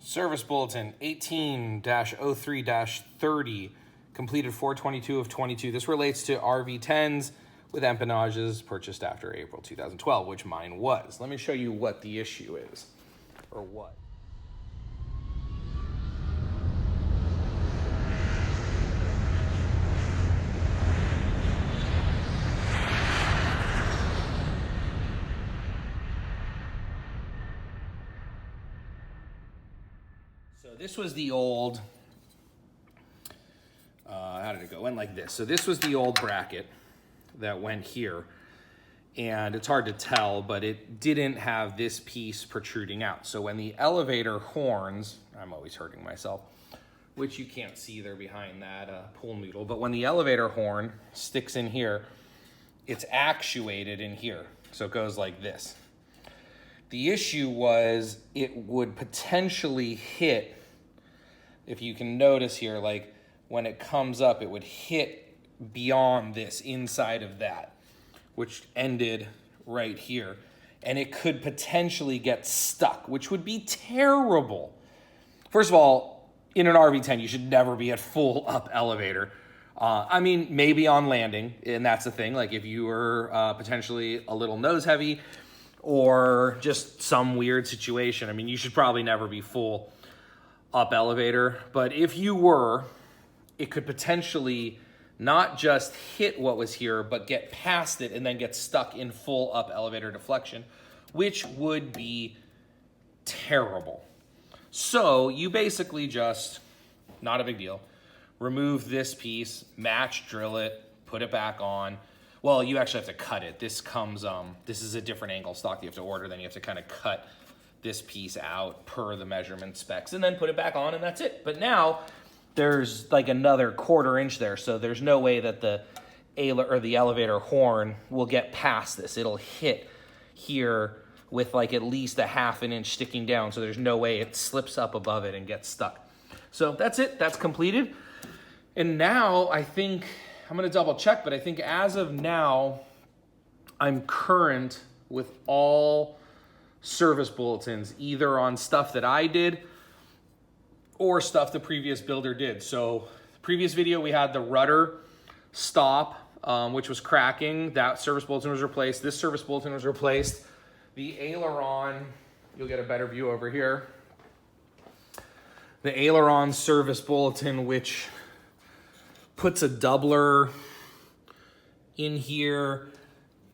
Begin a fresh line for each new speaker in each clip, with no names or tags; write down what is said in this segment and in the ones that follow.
Service Bulletin 18-03-30, completed 4/22 of 22. This relates to RV10s with empennages purchased after April 2012, which mine was. Let me show you what the issue is, or what. So this was the old, how did it go? It went like this. So this was the old bracket that went here. And it's hard to tell, but it didn't have this piece protruding out. So when the elevator horns, I'm always hurting myself, which you can't see there behind that pool noodle, but when the elevator horn sticks in here, it's actuated in here. So it goes like this. The issue was it would potentially hit, if you can notice here, like when it comes up, it would hit beyond this, inside of that, which ended right here. And it could potentially get stuck, which would be terrible. First of all, in an RV10, you should never be at full up elevator. I mean, maybe on landing, and that's the thing. Like if you were potentially a little nose heavy, or just some weird situation. I mean, you should probably never be full up elevator, but if you were, it could potentially not just hit what was here, but get past it and then get stuck in full up elevator deflection, which would be terrible. So you basically just, not a big deal, remove this piece, match drill it, put it back on. Well, you actually have to cut it. This comes, this is a different angle stock you have to order. Then you have to kind of cut this piece out per the measurement specs and then put it back on, and that's it. But now there's like another 1/4 inch there. So there's no way that the elevator horn will get past this. It'll hit here with like at least a 1/2 inch sticking down. So there's no way it slips up above it and gets stuck. So that's it, that's completed. And now I think, I'm gonna double check, but I think as of now, I'm current with all service bulletins, either on stuff that I did or stuff the previous builder did. So the previous video, we had the rudder stop, which was cracking. That service bulletin was replaced. This service bulletin was replaced. The aileron, you'll get a better view over here. The aileron service bulletin, which puts a doubler in here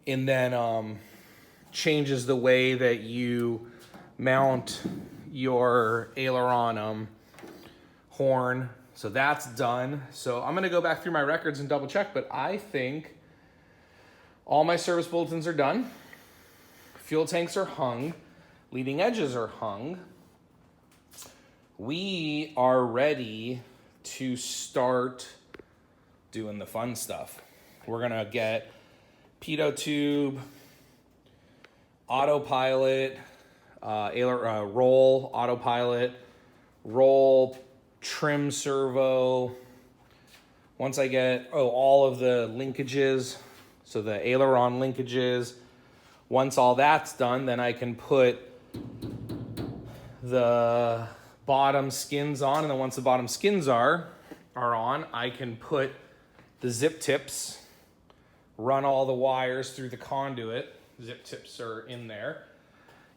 and then changes the way that you mount your aileron horn. So that's done. So I'm gonna go back through my records and double check, but I think all my service bulletins are done. Fuel tanks are hung. Leading edges are hung. We are ready to start doing the fun stuff. We're gonna get pitot tube, autopilot, roll, autopilot, roll, trim servo. Once I get all of the linkages, so the aileron linkages, once all that's done, then I can put the bottom skins on, and then once the bottom skins are on, I can put the zip tips, run all the wires through the conduit. Zip tips are in there.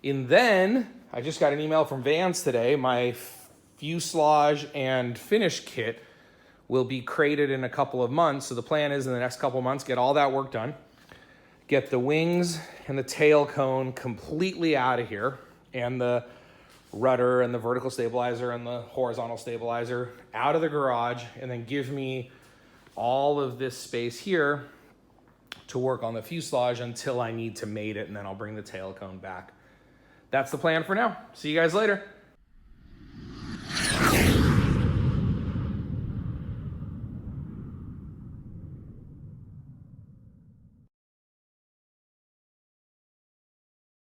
And then, I just got an email from Vans today. My fuselage and finish kit will be crated in a couple of months. So the plan is in the next couple of months, get all that work done. Get the wings and the tail cone completely out of here, and the rudder and the vertical stabilizer and the horizontal stabilizer out of the garage, and then give me all of this space here to work on the fuselage until I need to mate it, and then I'll bring the tail cone back. That's the plan for now. See you guys later.